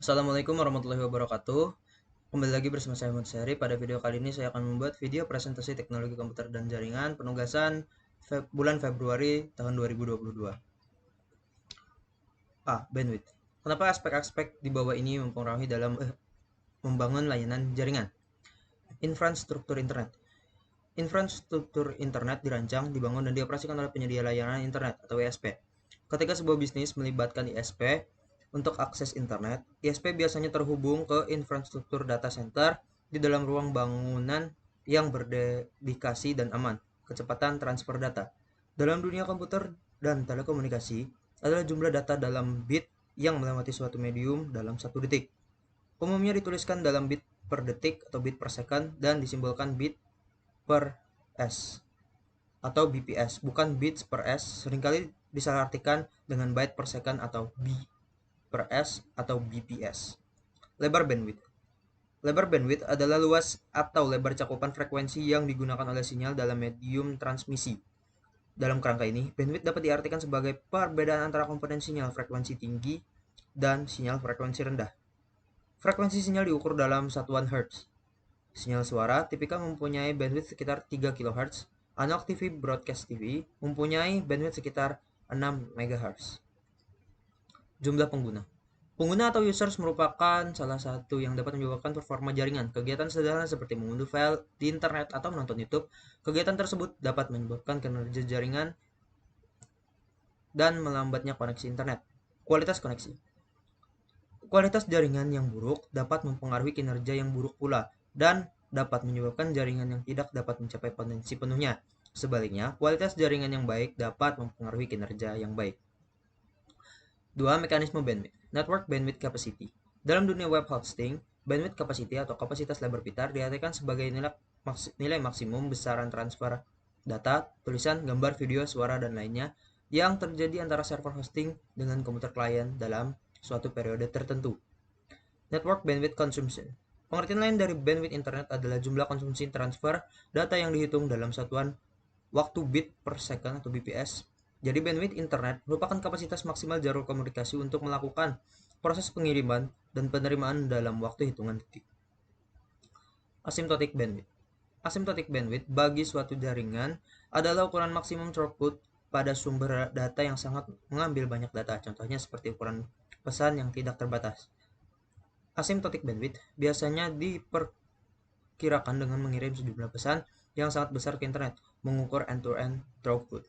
Assalamualaikum warahmatullahi wabarakatuh. Kembali lagi bersama saya Ahmad Syari. Pada video kali ini saya akan membuat video presentasi teknologi komputer dan jaringan penugasan bulan Februari tahun 2022. Bandwidth. Kenapa aspek-aspek di bawah ini mempengaruhi dalam membangun layanan jaringan? Infrastruktur internet. Infrastruktur internet dirancang, dibangun, dan dioperasikan oleh penyedia layanan internet atau ISP. Ketika sebuah bisnis melibatkan ISP untuk akses internet, ISP biasanya terhubung ke infrastruktur data center di dalam ruang bangunan yang berdedikasi dan aman. Kecepatan transfer data. Dalam dunia komputer dan telekomunikasi, adalah jumlah data dalam bit yang melewati suatu medium dalam 1 detik. Umumnya dituliskan dalam bit per detik atau bit per second dan disimbolkan bit per s atau bps, bukan bits per s. Seringkali disalahartikan dengan byte per second atau b per s atau bps. Lebar bandwidth. Lebar bandwidth adalah luas atau lebar cakupan frekuensi yang digunakan oleh sinyal dalam medium transmisi. Dalam kerangka ini, bandwidth dapat diartikan sebagai perbedaan antara komponen sinyal frekuensi tinggi dan sinyal frekuensi rendah. Frekuensi sinyal diukur dalam satuan Hz. Sinyal suara tipikal mempunyai bandwidth sekitar 3 kHz. Analog TV Broadcast TV mempunyai bandwidth sekitar 6 MHz. Jumlah pengguna. Pengguna atau users merupakan salah satu yang dapat menyebabkan performa jaringan. Kegiatan sederhana seperti mengunduh file di internet atau menonton YouTube, kegiatan tersebut dapat menyebabkan kinerja jaringan dan melambatnya koneksi internet. Kualitas koneksi. Kualitas jaringan yang buruk dapat mempengaruhi kinerja yang buruk pula dan dapat menyebabkan jaringan yang tidak dapat mencapai potensi penuhnya. Sebaliknya, kualitas jaringan yang baik dapat mempengaruhi kinerja yang baik. 2. Mekanisme bandwidth. Network bandwidth capacity. Dalam dunia web hosting, bandwidth capacity atau kapasitas lebar pitar diartikan sebagai nilai maksimum besaran transfer data, tulisan, gambar, video, suara, dan lainnya yang terjadi antara server hosting dengan komputer klien dalam suatu periode tertentu. Network bandwidth consumption. Pengertian lain dari bandwidth internet adalah jumlah konsumsi transfer data yang dihitung dalam satuan waktu bit per second atau bps. Jadi bandwidth internet merupakan kapasitas maksimal jalur komunikasi untuk melakukan proses pengiriman dan penerimaan dalam waktu hitungan detik. Asymptotic bandwidth. Asymptotic bandwidth bagi suatu jaringan adalah ukuran maksimum throughput pada sumber data yang sangat mengambil banyak data. Contohnya seperti ukuran pesan yang tidak terbatas. Asymptotic bandwidth biasanya diperkirakan dengan mengirim sejumlah pesan yang sangat besar ke internet, mengukur end-to-end throughput.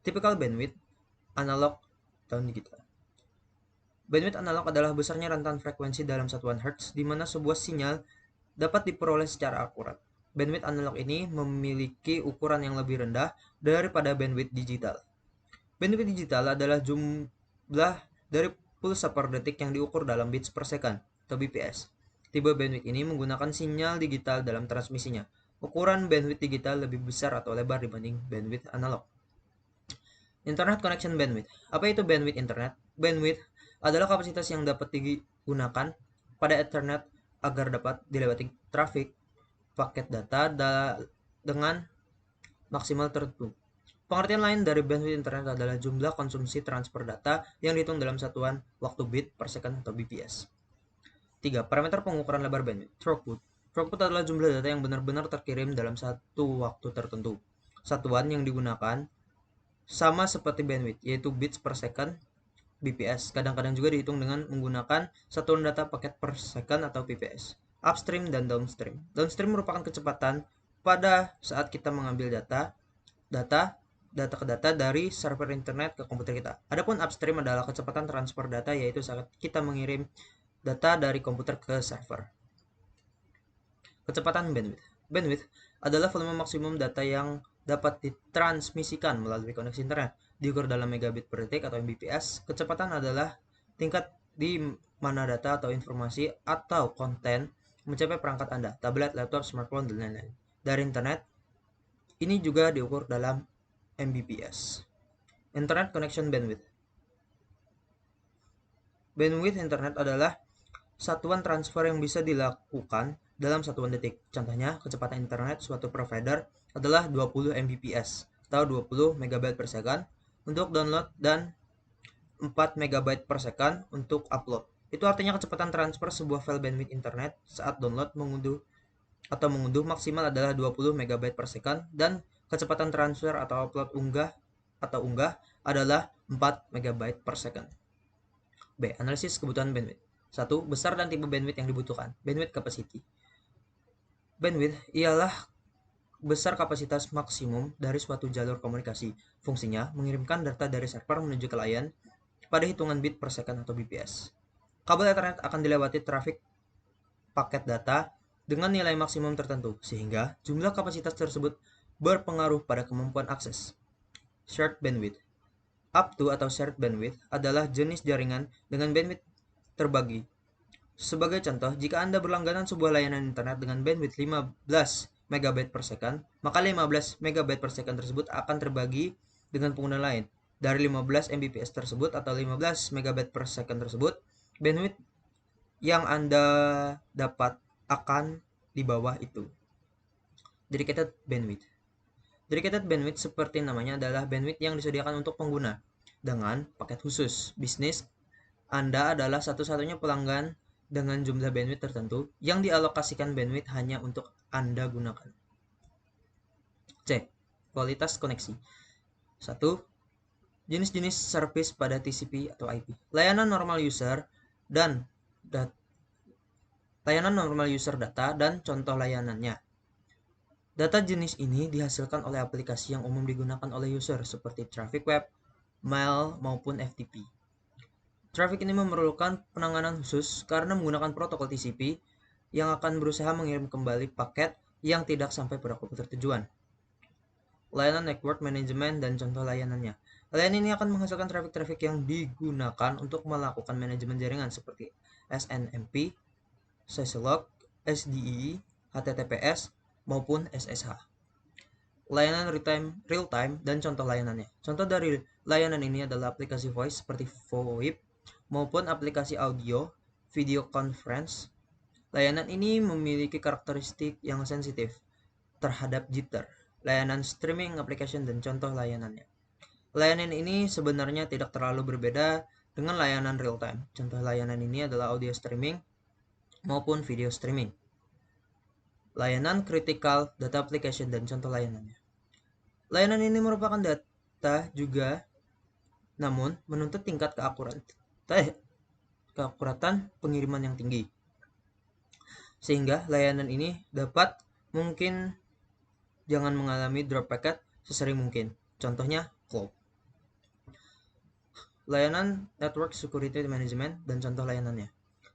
Typical bandwidth analog dan digital. Bandwidth analog adalah besarnya rentan frekuensi dalam satuan Hz, di mana sebuah sinyal dapat diperoleh secara akurat. Bandwidth analog ini memiliki ukuran yang lebih rendah daripada bandwidth digital. Bandwidth digital adalah jumlah dari pulsa per detik yang diukur dalam bits per second atau bps. Tipe bandwidth ini menggunakan sinyal digital dalam transmisinya. Ukuran bandwidth digital lebih besar atau lebar dibanding bandwidth analog. Internet connection bandwidth. Apa itu bandwidth internet? Bandwidth adalah kapasitas yang dapat digunakan pada Ethernet agar dapat dilewati trafik paket data dengan maksimal tertentu. Pengertian lain dari bandwidth internet adalah jumlah konsumsi transfer data yang dihitung dalam satuan waktu bit per second atau bps. 3. Parameter pengukuran lebar bandwidth. Throughput. Throughput adalah jumlah data yang benar-benar terkirim dalam satu waktu tertentu. Satuan yang digunakan sama seperti bandwidth, yaitu bits per second, bps. Kadang-kadang juga dihitung dengan menggunakan satuan data paket per second atau bps. Upstream dan downstream. Downstream merupakan kecepatan pada saat kita mengambil data ke data dari server internet ke komputer kita. Adapun upstream adalah kecepatan transfer data, yaitu saat kita mengirim data dari komputer ke server. Kecepatan bandwidth. Bandwidth adalah volume maksimum data yang dapat ditransmisikan melalui koneksi internet, diukur dalam megabit per detik atau mbps. Kecepatan adalah tingkat di mana data atau informasi atau konten mencapai perangkat Anda, tablet, laptop, smartphone, dan lain-lain. Dari internet, ini juga diukur dalam mbps. Internet connection bandwidth. Bandwidth internet adalah satuan transfer yang bisa dilakukan dalam satuan detik. Contohnya, kecepatan internet suatu provider adalah 20 Mbps atau 20 MB per second untuk download dan 4 MB per second untuk upload. Itu artinya kecepatan transfer sebuah file bandwidth internet saat download, mengunduh maksimal adalah 20 MB per second dan kecepatan transfer atau upload unggah adalah 4 MB per second. B. Analisis kebutuhan bandwidth. 1. Besar dan tipe bandwidth yang dibutuhkan. Bandwidth capacity. Bandwidth ialah besar kapasitas maksimum dari suatu jalur komunikasi. Fungsinya mengirimkan data dari server menuju klien pada hitungan bit per second atau BPS. Kabel Ethernet akan dilewati trafik paket data dengan nilai maksimum tertentu, sehingga jumlah kapasitas tersebut berpengaruh pada kemampuan akses. Shared bandwidth. Up to atau shared bandwidth adalah jenis jaringan dengan bandwidth terbagi. Sebagai contoh, jika Anda berlangganan sebuah layanan internet dengan bandwidth 15 MB per second, maka 15 MB per second tersebut akan terbagi dengan pengguna lain. Dari 15 Mbps tersebut atau 15 MB per second tersebut, bandwidth yang Anda dapat akan di bawah itu. Dedicated bandwidth. Dedicated bandwidth seperti namanya adalah bandwidth yang disediakan untuk pengguna dengan paket khusus. Bisnis Anda adalah satu-satunya pelanggan dengan jumlah bandwidth tertentu yang dialokasikan bandwidth hanya untuk Anda gunakan. C. Kualitas koneksi. 1. Jenis-jenis service pada TCP atau IP. Layanan normal user data dan contoh layanannya. Data jenis ini dihasilkan oleh aplikasi yang umum digunakan oleh user seperti traffic web, mail, maupun FTP. Traffic ini memerlukan penanganan khusus karena menggunakan protokol TCP yang akan berusaha mengirim kembali paket yang tidak sampai pada komputer tujuan. Layanan network management dan contoh layanannya. Layanan ini akan menghasilkan traffic yang digunakan untuk melakukan manajemen jaringan seperti SNMP, Syslog, SDE, HTTPS, maupun SSH. Layanan real-time dan contoh layanannya. Contoh dari layanan ini adalah aplikasi voice seperti VoIP maupun aplikasi audio, video conference. Layanan ini memiliki karakteristik yang sensitif terhadap jitter. Layanan streaming application dan contoh layanannya. Layanan ini sebenarnya tidak terlalu berbeda dengan layanan real-time. Contoh layanan ini adalah audio streaming maupun video streaming. Layanan critical data application dan contoh layanannya. Layanan ini merupakan data juga, namun menuntut tingkat keakuratan pengiriman yang tinggi. Sehingga layanan ini dapat mungkin jangan mengalami drop packet sesering mungkin. Contohnya cloud. Layanan network security management dan contoh layanannya.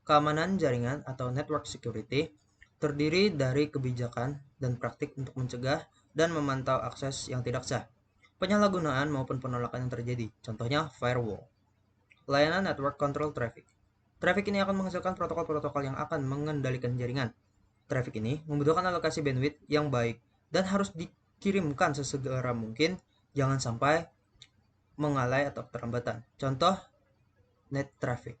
Keamanan jaringan atau network security terdiri dari kebijakan dan praktik untuk mencegah dan memantau akses yang tidak sah, penyalahgunaan maupun penolakan yang terjadi. Contohnya firewall. Layanan network control traffic. Traffic ini akan menghasilkan protokol-protokol yang akan mengendalikan jaringan. Traffic ini membutuhkan alokasi bandwidth yang baik dan harus dikirimkan sesegera mungkin, jangan sampai mengalai atau keterlambatan. Contoh net traffic.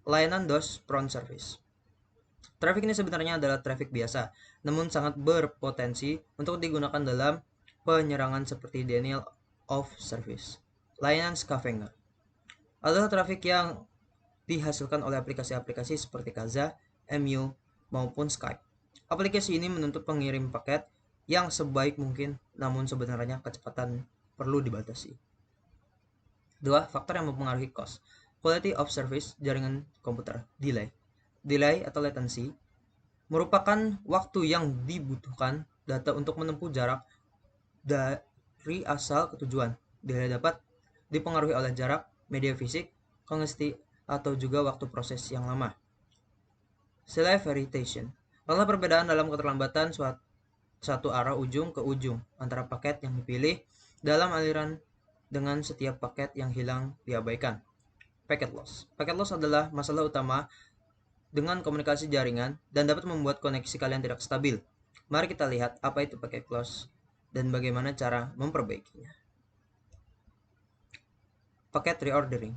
Layanan DOS prone service. Traffic ini sebenarnya adalah traffic biasa, namun sangat berpotensi untuk digunakan dalam penyerangan seperti denial of service. Layanan scavenger adalah traffic yang dihasilkan oleh aplikasi-aplikasi seperti Kaza, MU, maupun Skype. Aplikasi ini menuntut pengirim paket yang sebaik mungkin, namun sebenarnya kecepatan perlu dibatasi. 2. Faktor yang mempengaruhi cost. Quality of service jaringan komputer. Delay atau latency merupakan waktu yang dibutuhkan data untuk menempuh jarak dari asal ke tujuan. Delay dapat dipengaruhi oleh jarak, media fisik, kongesti, atau juga waktu proses yang lama. Delay variation adalah perbedaan dalam keterlambatan satu arah ujung ke ujung antara paket yang dipilih dalam aliran dengan setiap paket yang hilang diabaikan. Packet loss. Packet loss adalah masalah utama dengan komunikasi jaringan dan dapat membuat koneksi kalian tidak stabil. Mari kita lihat apa itu packet loss dan bagaimana cara memperbaikinya. Paket reordering.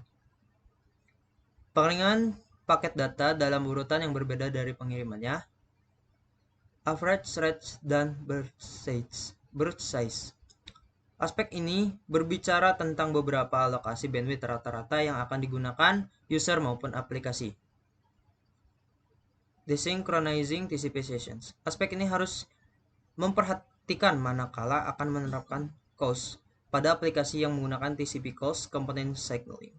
Pengalihan paket data dalam urutan yang berbeda dari pengirimannya. Average rate dan burst size. Aspek ini berbicara tentang beberapa alokasi bandwidth rata-rata yang akan digunakan user maupun aplikasi. Desynchronizing TCP sessions. Aspek ini harus memperhatikan manakala akan menerapkan COS pada aplikasi yang menggunakan TCP COS Component Signaling.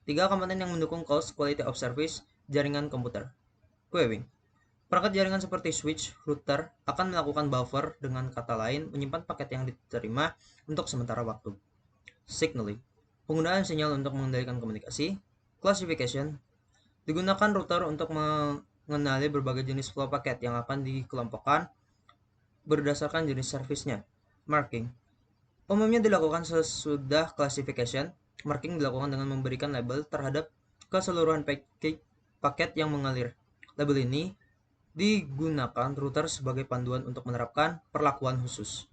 3 komponen yang mendukung COS Quality of Service jaringan komputer. Queuing. Perangkat jaringan seperti switch, router akan melakukan buffer, dengan kata lain menyimpan paket yang diterima untuk sementara waktu. Signaling. Penggunaan sinyal untuk mengendalikan komunikasi. Classification. Digunakan router untuk mengenali berbagai jenis flow paket yang akan dikelompokkan berdasarkan jenis servisnya. Marking. Umumnya dilakukan sesudah classification. Marking dilakukan dengan memberikan label terhadap keseluruhan paket yang mengalir. Label ini digunakan router sebagai panduan untuk menerapkan perlakuan khusus.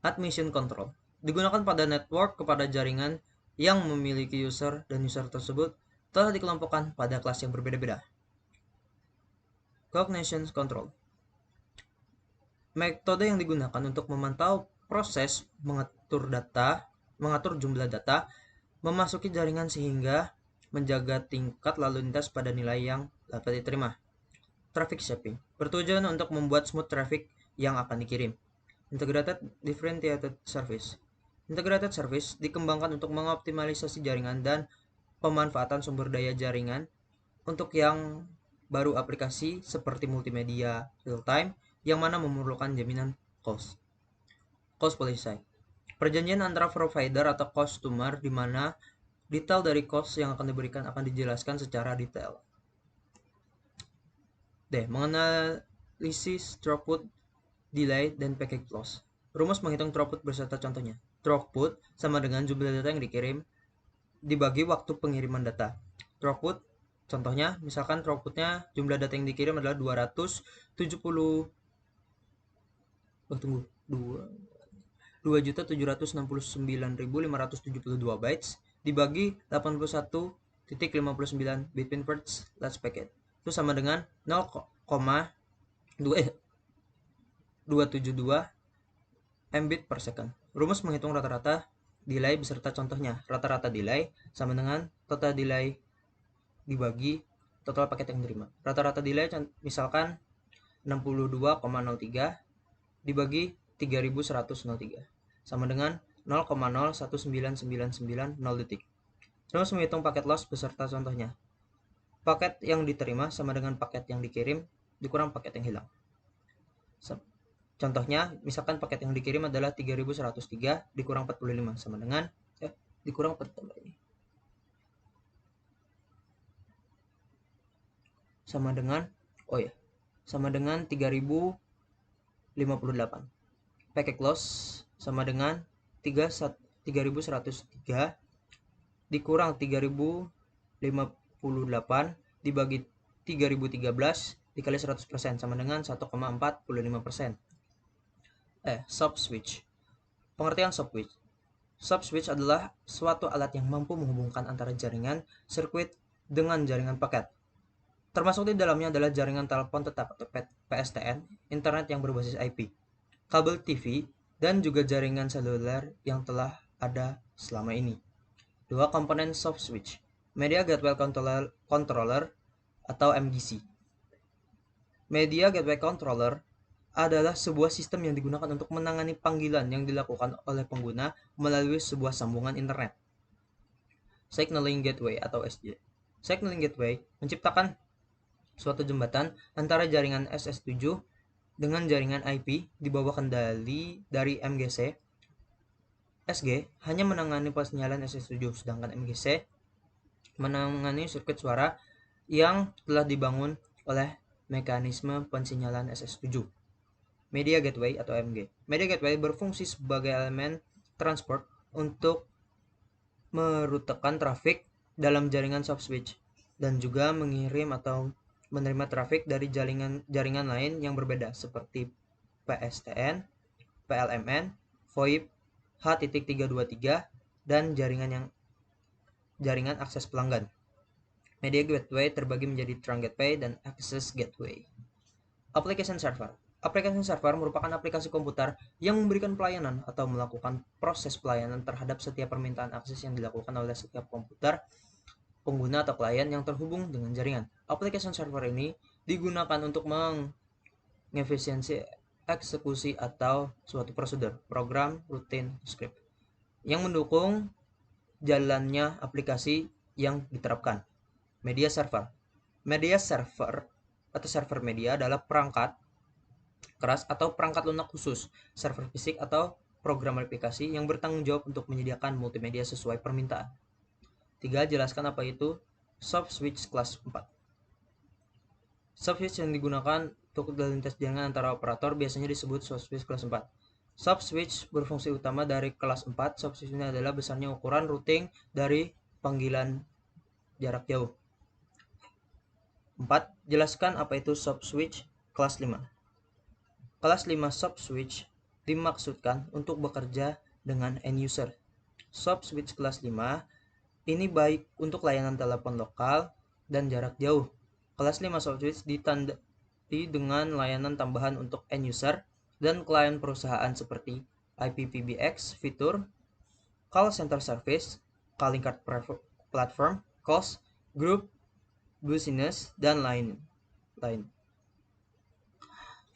Admission control digunakan pada network kepada jaringan yang memiliki user dan user tersebut telah dikelompokkan pada kelas yang berbeda-beda. Cognition control metode yang digunakan untuk memantau proses mengatur jumlah data memasuki jaringan sehingga menjaga tingkat lalu lintas pada nilai yang dapat diterima. Traffic shaping bertujuan untuk membuat smooth traffic yang akan dikirim. Integrated Differentiated Service. Integrated Service dikembangkan untuk mengoptimalisasi jaringan dan pemanfaatan sumber daya jaringan untuk yang baru aplikasi seperti multimedia real time yang mana memerlukan jaminan cost. Cost policy. Perjanjian antara provider atau customer di mana detail dari cost yang akan diberikan akan dijelaskan secara detail. D. Menganalisis throughput, delay, dan packet loss. Rumus menghitung throughput beserta contohnya. Throughput sama dengan jumlah data yang dikirim dibagi waktu pengiriman data. Throughput, contohnya, misalkan throughputnya jumlah data yang dikirim adalah 2,769.572 bytes dibagi 81,59 bit per last packet. Itu sama dengan 0,272 mbit per second. Rumus menghitung rata-rata delay beserta contohnya. Rata-rata delay sama dengan total delay dibagi total paket yang diterima. Rata-rata delay misalkan 62,03 dibagi 3103 sama dengan 0,019990 detik. Terus menghitung paket loss beserta contohnya. Paket yang diterima sama dengan paket yang dikirim dikurang paket yang hilang. Contohnya, misalkan paket yang dikirim adalah 3103 dikurang 45 sama dengan dikurang 4 ini. Sama dengan sama dengan 3058. Packet loss sama dengan 3103 dikurang 3058 dibagi 3013 dikali 100% sama dengan 1,45%. Subswitch. Pengertian subswitch. Subswitch adalah suatu alat yang mampu menghubungkan antara jaringan sirkuit dengan jaringan paket. Termasuk di dalamnya adalah jaringan telepon tetap atau PSTN, internet yang berbasis IP, kabel TV, dan juga jaringan seluler yang telah ada selama ini. 2 komponen subswitch. Media Gateway Controller atau MGC. Media Gateway Controller adalah sebuah sistem yang digunakan untuk menangani panggilan yang dilakukan oleh pengguna melalui sebuah sambungan internet. Signaling Gateway atau SG. Signaling Gateway menciptakan suatu jembatan antara jaringan SS7 dengan jaringan IP di bawah kendali dari MGC. SG hanya menangani persinyalan SS7, sedangkan MGC menangani sirkuit suara yang telah dibangun oleh mekanisme pensinyalan SS7. Media Gateway atau MG. Media Gateway berfungsi sebagai elemen transport untuk merutekan trafik dalam jaringan subswitch dan juga mengirim atau menerima trafik dari jaringan lain yang berbeda seperti PSTN, PLMN, VoIP, H.323 dan jaringan akses pelanggan. Media Gateway terbagi menjadi Trunk Gateway dan Access Gateway. Application Server. Application Server merupakan aplikasi komputer yang memberikan pelayanan atau melakukan proses pelayanan terhadap setiap permintaan akses yang dilakukan oleh setiap komputer pengguna atau klien yang terhubung dengan jaringan. Application server ini digunakan untuk mengefisiensi eksekusi atau suatu prosedur, program, rutin, script yang mendukung jalannya aplikasi yang diterapkan. Media server. Media server atau server media adalah perangkat keras atau perangkat lunak khusus, server fisik atau program aplikasi yang bertanggung jawab untuk menyediakan multimedia sesuai permintaan. 3. Jelaskan apa itu soft switch kelas 4. Soft switch yang digunakan untuk lintas jaringan antara operator biasanya disebut soft switch kelas 4. Soft switch berfungsi utama dari kelas 4. Soft switch ini adalah besarnya ukuran routing dari panggilan jarak jauh. 4. Jelaskan apa itu soft switch kelas 5. Kelas 5 soft switch dimaksudkan untuk bekerja dengan end user. Soft switch kelas 5 ini baik untuk layanan telepon lokal dan jarak jauh. Kelas 5 soft switch ditandai dengan layanan tambahan untuk end user dan klien perusahaan seperti IPPBX fitur, call center service, calling card platform, calls, group, business, dan lain.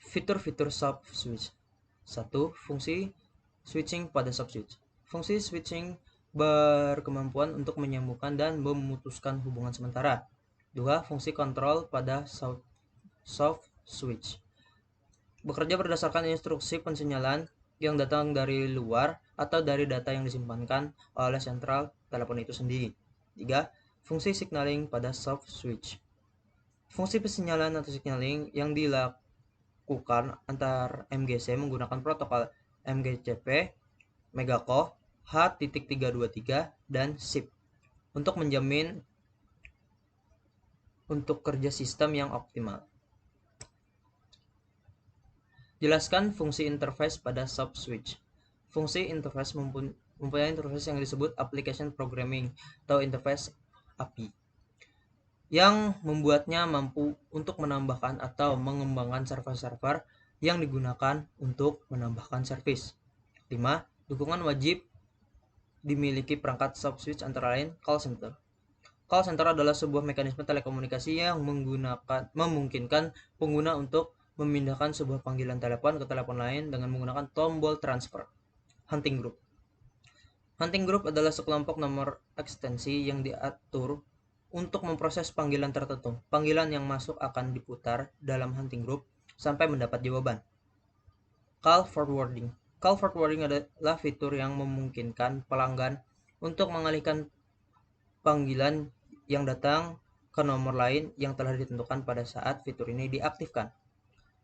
Fitur-fitur soft switch. 1. Fungsi switching pada soft switch. Fungsi switching berkemampuan untuk menyambungkan dan memutuskan hubungan sementara. 2. Fungsi kontrol pada soft switch. Bekerja berdasarkan instruksi pensinyalan yang datang dari luar atau dari data yang disimpankan oleh sentral telepon itu sendiri. 3. Fungsi signaling pada soft switch. Fungsi pensinyalan atau signaling yang dilakukan antar MGC menggunakan protokol MGCP, Megaco, H.323, dan SIP untuk menjamin untuk kerja sistem yang optimal. Jelaskan fungsi interface pada soft switch. Fungsi interface mempunyai interface yang disebut application programming atau interface API yang membuatnya mampu untuk menambahkan atau mengembangkan server-server yang digunakan untuk menambahkan servis. 5. Dukungan wajib dimiliki perangkat soft switch antara lain call center. Call center adalah sebuah mekanisme telekomunikasi yang memungkinkan pengguna untuk memindahkan sebuah panggilan telepon ke telepon lain dengan menggunakan tombol transfer. Hunting group. Hunting group adalah sekelompok nomor ekstensi yang diatur untuk memproses panggilan tertentu. Panggilan yang masuk akan diputar dalam hunting group sampai mendapat jawaban. Call forwarding. Call forwarding adalah fitur yang memungkinkan pelanggan untuk mengalihkan panggilan yang datang ke nomor lain yang telah ditentukan pada saat fitur ini diaktifkan.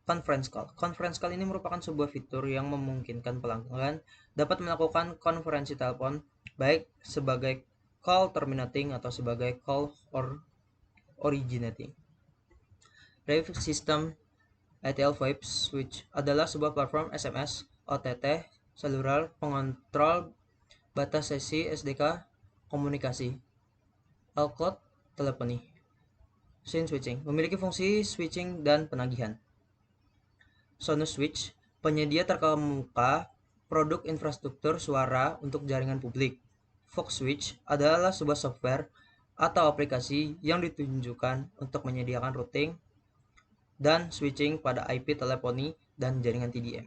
Conference call. Conference call ini merupakan sebuah fitur yang memungkinkan pelanggan dapat melakukan konferensi telepon baik sebagai call terminating atau sebagai call originating. Rave System ATL VoIP Switch adalah sebuah platform SMS, OTT, seluler, pengontrol batas sesi, SDK, komunikasi, cloud, teleponi. Scene switching memiliki fungsi switching dan penagihan. Sonos Switch, penyedia terkemuka produk infrastruktur suara untuk jaringan publik. Fox Switch adalah sebuah software atau aplikasi yang ditunjukkan untuk menyediakan routing dan switching pada IP teleponi dan jaringan TDM.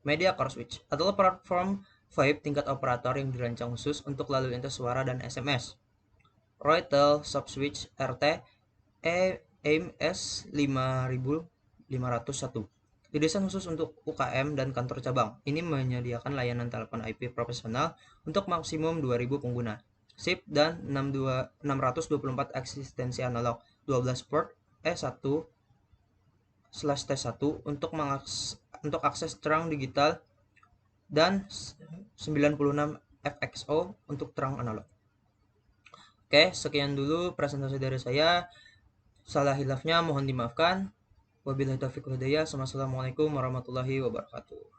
MediaCore Switch adalah platform VoIP tingkat operator yang dirancang khusus untuk lalu lintas suara dan SMS. Roytel Soft Switch RT EMS 5501 didesain khusus untuk UKM dan kantor cabang. Ini menyediakan layanan telepon IP profesional untuk maksimum 2000 pengguna. SIP dan 624 eksistensi analog, 12 port E1/T1 untuk akses terang digital dan 96 FXO untuk terang analog. Oke, sekian dulu presentasi dari saya. Salah hilafnya mohon dimaafkan. Wabillahi taufiq wal hidayah. Assalamualaikum warahmatullahi wabarakatuh.